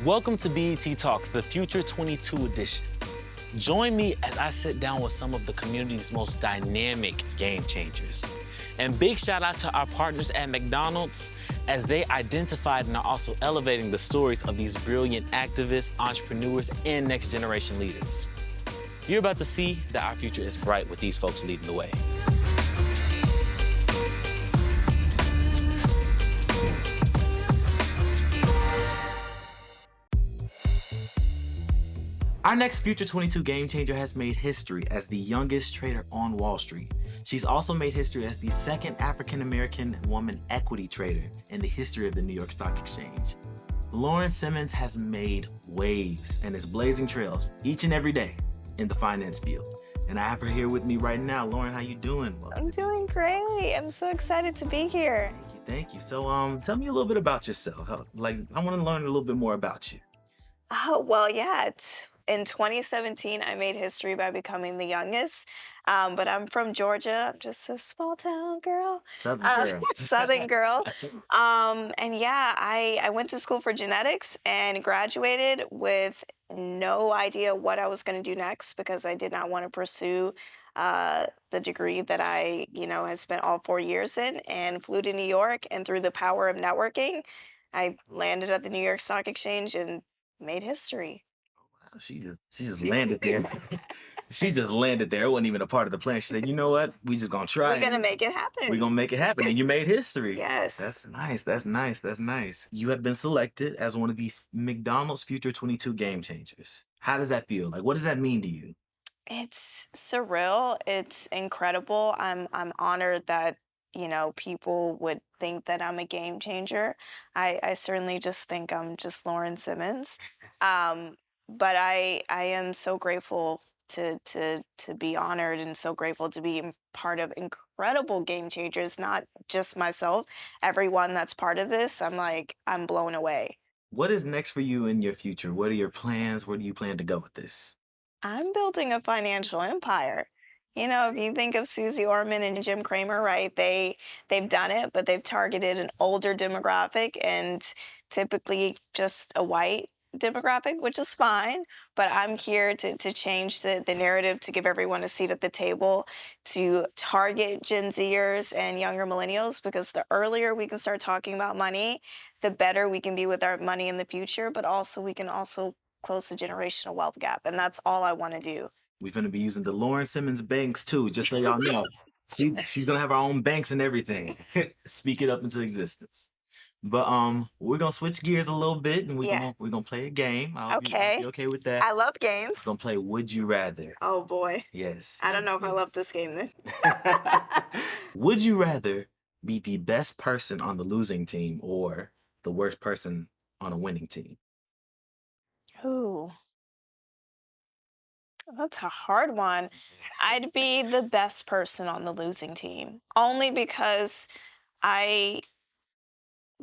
Welcome to BET Talks, the Future 22 edition. Join me as I sit down with some of the community's most dynamic game changers. And big shout out to our partners at McDonald's as they identified and are also elevating the stories of these brilliant activists, entrepreneurs, and next generation leaders. You're about to see that our future is bright with these folks leading the way. Our next Future 22 game changer has made history as the youngest trader on Wall Street. She's also made history as the second African-American woman equity trader in the history of the New York Stock Exchange. Lauren Simmons has made waves and is blazing trails each and every day in the finance field. And I have her here with me right now. Lauren, how you doing? I'm doing great. I'm so excited to be here. Thank you. So tell me a little bit about yourself. I want to learn a little bit more about you. Oh, well, yeah. In 2017, I made history by becoming the youngest, but I'm from Georgia. I'm just a small town girl. Southern girl. Southern girl. And yeah, I went to school for genetics and graduated with no idea what I was going to do next because I did not want to pursue the degree that I, had spent all 4 years in, and flew to New York. And through the power of networking, I landed at the New York Stock Exchange and made history. She just landed there. She just landed there. It wasn't even a part of the plan. She said, you know what? We just gonna try. We're gonna make it happen. We're gonna make it happen. And you made history. Yes. That's nice. That's nice. That's nice. You have been selected as one of the McDonald's Future 22 game changers. How does that feel? Like, what does that mean to you? It's surreal. It's incredible. I'm honored that, people would think that I'm a game changer. I certainly just think I'm just Lauren Simmons. But I am so grateful to be honored and so grateful to be part of incredible game changers, not just myself, everyone that's part of this. I'm blown away. What is next for you in your future? What are your plans? Where do you plan to go with this? I'm building a financial empire. If you think of Susie Orman and Jim Cramer, right? They've done it, but they've targeted an older demographic and typically just a white demographic, which is fine, but I'm here to change the narrative, to give everyone a seat at the table, to target Gen Zers and younger millennials, because the earlier we can start talking about money, the better we can be with our money in the future, but also we can also close the generational wealth gap, and that's all I want to do. We're going to be using the Lauren Simmons banks too, just so y'all know. See, she's going to have her own banks and everything. Speak it up into existence. But we're gonna switch gears a little bit, and we're gonna play a game. Okay. You okay with that? I love games. We're gonna play Would You Rather. Oh boy. Yes. I don't know if I love this game then. Would you rather be the best person on the losing team or the worst person on a winning team? Ooh. That's a hard one. I'd be the best person on the losing team, only because I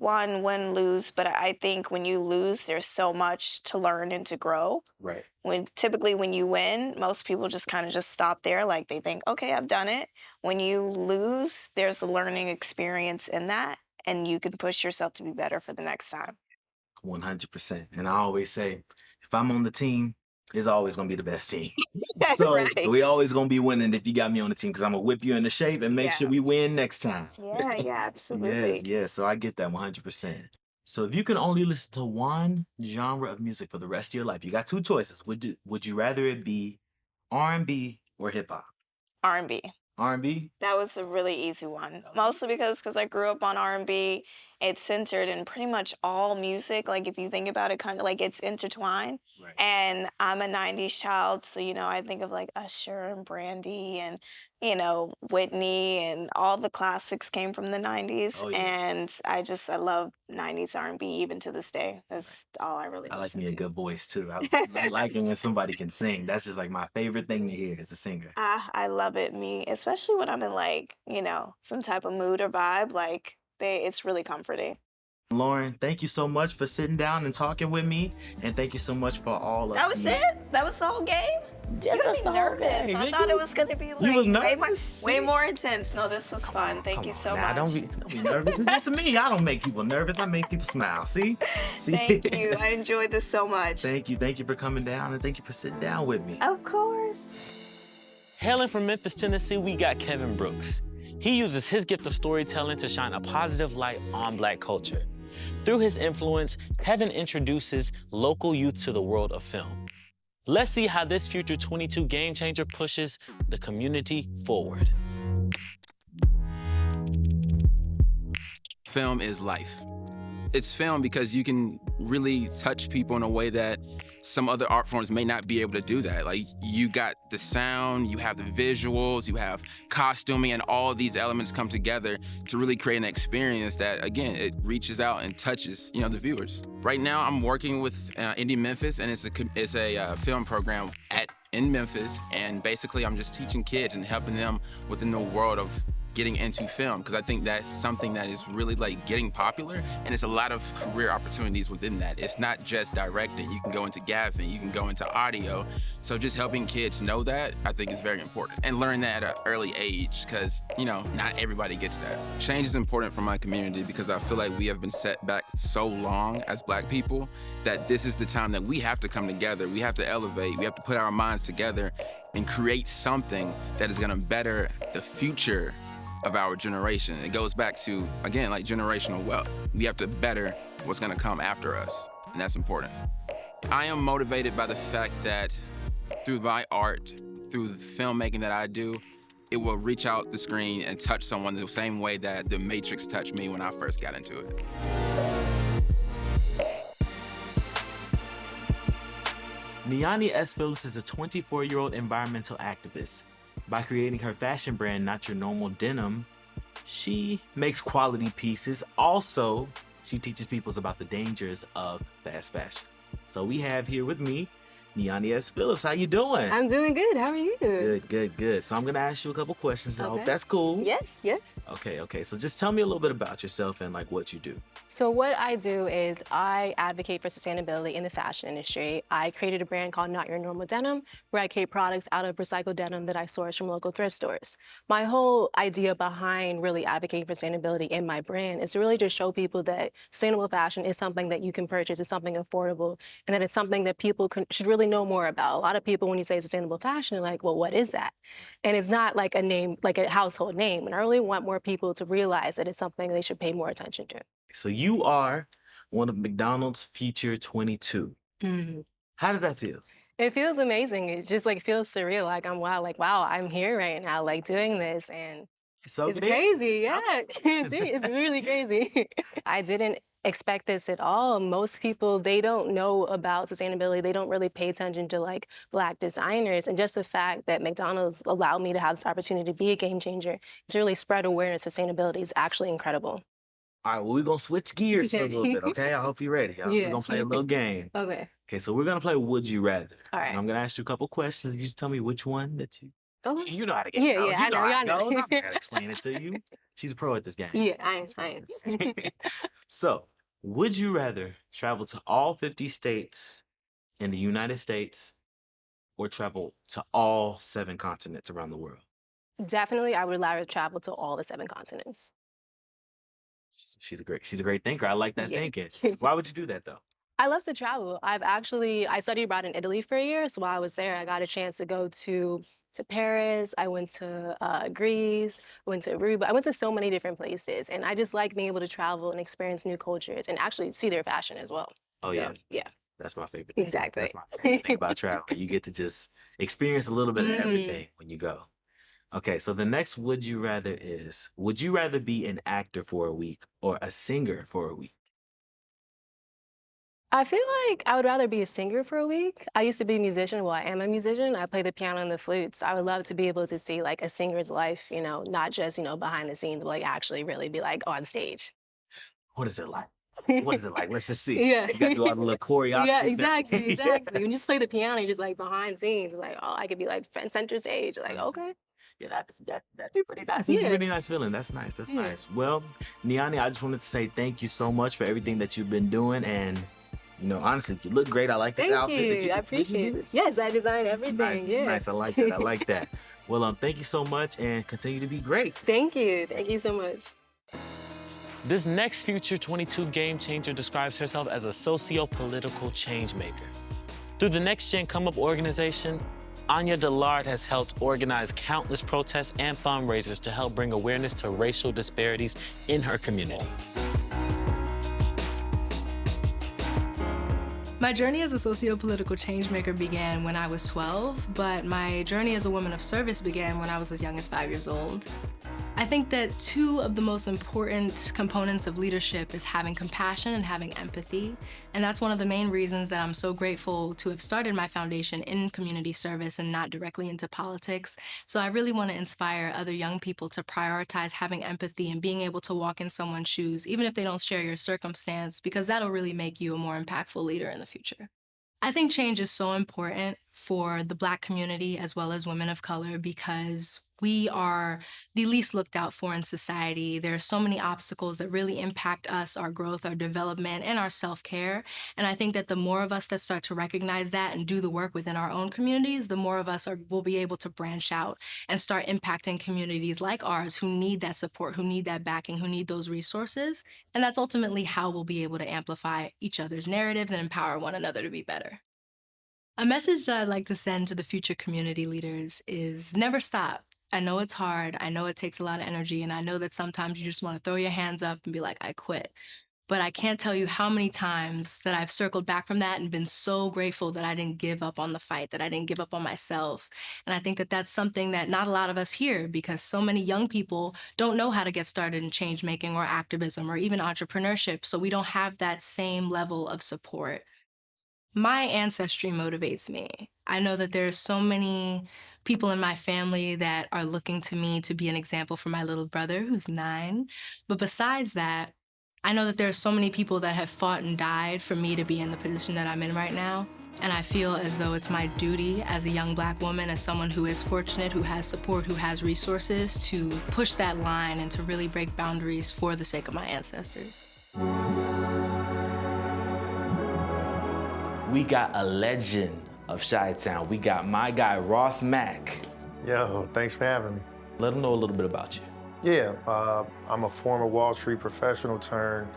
win, lose, but I think when you lose, there's so much to learn and to grow. Right. Typically when you win, most people just kind of just stop there. Like they think, okay, I've done it. When you lose, there's a learning experience in that, and you can push yourself to be better for the next time. 100%. And I always say, if I'm on the team, it's always going to be the best team. So Right. we always going to be winning if you got me on the team, because I'm going to whip you into shape and make sure we win next time. Yeah, absolutely. Yes. So I get that 100%. So if you can only listen to one genre of music for the rest of your life, you got two choices. Would you rather it be R&B or hip hop? R&B. R&B? That was a really easy one. Mostly because I grew up on R&B. It's centered in pretty much all music. Like if you think about it, kind of like it's intertwined. Right. And I'm a 90s child, so, I think of like Usher and Brandy and, Whitney, and all the classics came from the 90s. Oh, yeah. And I love 90s R&B even to this day. That's all I really I like listen me to. a good voice too. I like it when somebody can sing. That's just like my favorite thing to hear as a singer. I love it, especially when I'm in some type of mood or vibe, it's really comforting. Lauren, thank you so much for sitting down and talking with me, and thank you so much for all of That was it? That was the whole game? Yeah, that's the whole nervous. thing. I thought it was gonna be like You was way nervous? more intense. No, this was fun. Thank you so much. Don't be nervous. It's me. I don't make people nervous. I make people smile. See? Thank you. I enjoyed this so much. Thank you. Thank you for coming down, and thank you for sitting down with me. Of course. Hailing from Memphis, Tennessee, we got Kevin Brooks. He uses his gift of storytelling to shine a positive light on Black culture. Through his influence, Kevin introduces local youth to the world of film. Let's see how this Future 22 Game Changer pushes the community forward. Film is life. It's film because you can really touch people in a way that some other art forms may not be able to do that. Like, you got the sound, you have the visuals, you have costuming, and all these elements come together to really create an experience that, again, it reaches out and touches, the viewers. Right now, I'm working with Indie Memphis, and it's a film program in Memphis, and basically I'm just teaching kids and helping them within the world of getting into film, because I think that's something that is really like getting popular, and it's a lot of career opportunities within that. It's not just directing. You can go into gaffing, you can go into audio. So just helping kids know that, I think, is very important, and learn that at an early age, because not everybody gets that. Change is important for my community because I feel like we have been set back so long as Black people that this is the time that we have to come together. We have to elevate. We have to put our minds together and create something that is going to better the future of our generation. It goes back to, again, like generational wealth. We have to better what's gonna come after us, and that's important. I am motivated by the fact that through my art, through the filmmaking that I do, it will reach out the screen and touch someone the same way that The Matrix touched me when I first got into it. Niani S. Phillips is a 24-year-old environmental activist. By creating her fashion brand, Not Your Normal Denim, she makes quality pieces. Also, she teaches people about the dangers of fast fashion. So we have here with me, Niani S. Phillips. How you doing? I'm doing good. How are you? Good. So I'm gonna ask you a couple questions. I hope that's cool. Yes. Okay. So just tell me a little bit about yourself and like what you do. So what I do is I advocate for sustainability in the fashion industry. I created a brand called Not Your Normal Denim, where I create products out of recycled denim that I source from local thrift stores. My whole idea behind really advocating for sustainability in my brand is to really just show people that sustainable fashion is something that you can purchase, it's something affordable, and that it's something that people should really know more about. A lot of people, when you say sustainable fashion, are like, well, what is that? And it's not like a name, like a household name. And I really want more people to realize that it's something they should pay more attention to. So you are one of McDonald's Future 22. Mm-hmm. How does that feel? It feels amazing. It just like feels surreal. Like wow, I'm here right now, like doing this, and So it's crazy. Yeah, it's really crazy. I didn't expect this at all. Most people, they don't know about sustainability. They don't really pay attention to like Black designers. And just the fact that McDonald's allowed me to have this opportunity to be a game changer, to really spread awareness of sustainability is actually incredible. All right, well, we're going to switch gears for a little bit, okay? I hope you're ready. Yeah. We're going to play a little game. Okay. Okay, so we're going to play Would You Rather. All right. And I'm going to ask you a couple questions. You just tell me which one that you... Okay. You know how to get Yeah, goes. I You know, how I it know. goes. I'm not going to explain it to you. She's a pro at this game. Yeah, I am. So, would you rather travel to all 50 states in the United States or travel to all 7 continents around the world? Definitely, I would rather travel to all the 7 continents. She's a great thinker. I like that thinking. Why would you do that, though? I love to travel. I studied abroad in Italy for a year, so while I was there, I got a chance to go to Paris. I went to Greece, went to Aruba. I went to so many different places, and I just like being able to travel and experience new cultures and actually see their fashion as well. Oh, so, yeah. That's my favorite thing. Exactly. That's my favorite thing about traveling. You get to just experience a little bit of everything when you go. Okay, so the next would you rather is, would you rather be an actor for a week or a singer for a week? I feel like I would rather be a singer for a week. I used to be a musician. Well, I am a musician. I play the piano and the flute. So I would love to be able to see like a singer's life, not just, behind the scenes, but like actually really be like on stage. What is it like? What is it like? Let's just see. Yeah. You got to do all the little choreography. Yeah, exactly. When you just play the piano, you're just like behind the scenes. Like, oh, I could be like center stage. Like, okay. Yeah, that'd be pretty nice. It's a really nice feeling. That's nice. That's nice. Well, Niani, I just wanted to say thank you so much for everything that you've been doing, and You know, honestly, you look great. I like this Thank outfit. you. Did you, I did you appreciate do it. this? Yes, I designed It's everything. nice. It's Yeah. nice. I like that. I like that. Well, thank you so much and continue to be great. Thank you. Thank you so much. This next Future 22 game changer describes herself as a socio-political change maker. Through the Next Gen Come Up organization, ANYA DILLARD has helped organize countless protests and fundraisers to help bring awareness to racial disparities in her community. My journey as a socio-political change maker began when I was 12, but my journey as a woman of service began when I was as young as 5 years old. I think that two of the most important components of leadership is having compassion and having empathy. And that's one of the main reasons that I'm so grateful to have started my foundation in community service and not directly into politics. So I really want to inspire other young people to prioritize having empathy and being able to walk in someone's shoes, even if they don't share your circumstance, because that'll really make you a more impactful leader in the future. I think change is so important for the Black community as well as women of color because we are the least looked out for in society. There are so many obstacles that really impact us, our growth, our development, and our self-care. And I think that the more of us that start to recognize that and do the work within our own communities, the more of us will be able to branch out and start impacting communities like ours who need that support, who need that backing, who need those resources. And that's ultimately how we'll be able to amplify each other's narratives and empower one another to be better. A message that I'd like to send to the future community leaders is never stop. I know it's hard, I know it takes a lot of energy, and I know that sometimes you just want to throw your hands up and be like, I quit. But I can't tell you how many times that I've circled back from that and been so grateful that I didn't give up on the fight, that I didn't give up on myself. And I think that that's something that not a lot of us hear because so many young people don't know how to get started in change making or activism or even entrepreneurship, so we don't have that same level of support. My ancestry motivates me. I know that there are so many people in my family that are looking to me to be an example for my little brother who's 9. But besides that, I know that there are so many people that have fought and died for me to be in the position that I'm in right now. And I feel as though it's my duty as a young Black woman, as someone who is fortunate, who has support, who has resources, to push that line and to really break boundaries for the sake of my ancestors. We got a legend of Chi-Town. We got my guy, Ross Mack. Yo, thanks for having me. Let him know a little bit about you. Yeah, I'm a former Wall Street professional turned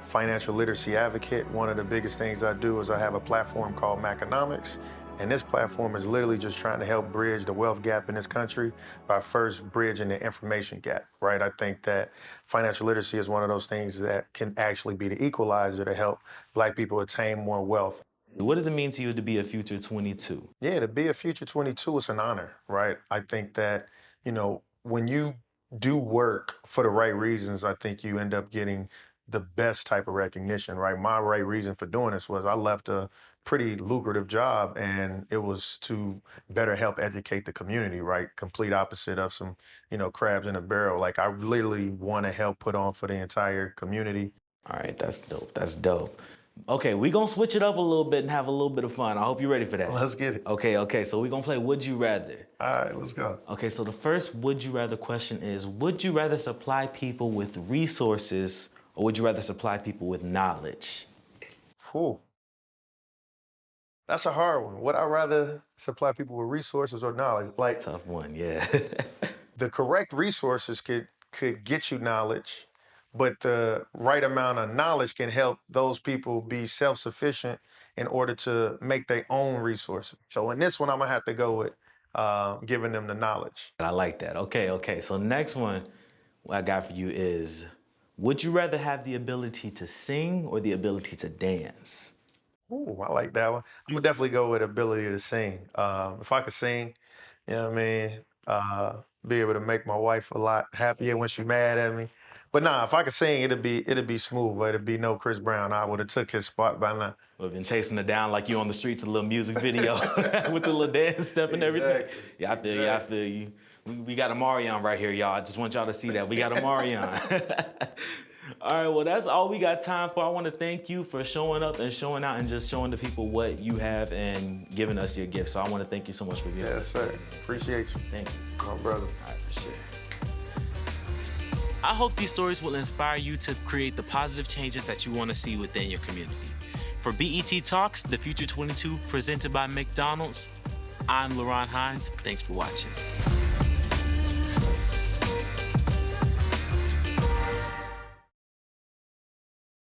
financial literacy advocate. One of the biggest things I do is I have a platform called Maconomics, and this platform is literally just trying to help bridge the wealth gap in this country by first bridging the information gap, right? I think that financial literacy is one of those things that can actually be the equalizer to help Black people attain more wealth. What does it mean to you to be a Future 22? Yeah, to be a Future 22 is an honor, right? I think that, you know, when you do work for the right reasons, I think you end up getting the best type of recognition, right? My right reason for doing this was I left a pretty lucrative job and it was to better help educate the community, right? Complete opposite of some, you know, crabs in a barrel. Like I literally want to help put on for the entire community. All right, that's dope. That's dope. Okay, we're gonna switch it up a little bit and have a little bit of fun. I hope you're ready for that. Let's get it. Okay, so we're gonna play Would You Rather. All right, let's go. Okay, so the first Would You Rather question is, would you rather supply people with resources or would you rather supply people with knowledge? Whew. That's a hard one. Would I rather supply people with resources or knowledge? Like, Tough one, yeah. the correct resources could get you knowledge, but the right amount of knowledge can help those people be self-sufficient in order to make their own resources. So in this one, I'm gonna have to go with giving them the knowledge. I like that. Okay. So next one I got for you is, would you rather have the ability to sing or the ability to dance? Ooh, I like that one. I'm gonna definitely go with ability to sing. If I could sing, you know what I mean, be able to make my wife a lot happier when she's mad at me. But nah, if I could sing, it'd be smooth. But it'd be no Chris Brown. I would have took his spot by now. We've been chasing her down like you on the streets, a little music video with the little dance step and everything. Exactly. Yeah, I feel you. We got a Marion right here, y'all. I just want y'all to see that. We got a Marion. All right, well, that's all we got time for. I want to thank you for showing up and showing out and just showing the people what you have and giving us your gift. So I want to thank you so much for being here. Yes, sir. Appreciate you. Thank you. My brother. All right, for sure. I hope these stories will inspire you to create the positive changes that you want to see within your community. For BET Talks, The Future 22, presented by McDonald's, I'm LaRon Hines. Thanks for watching.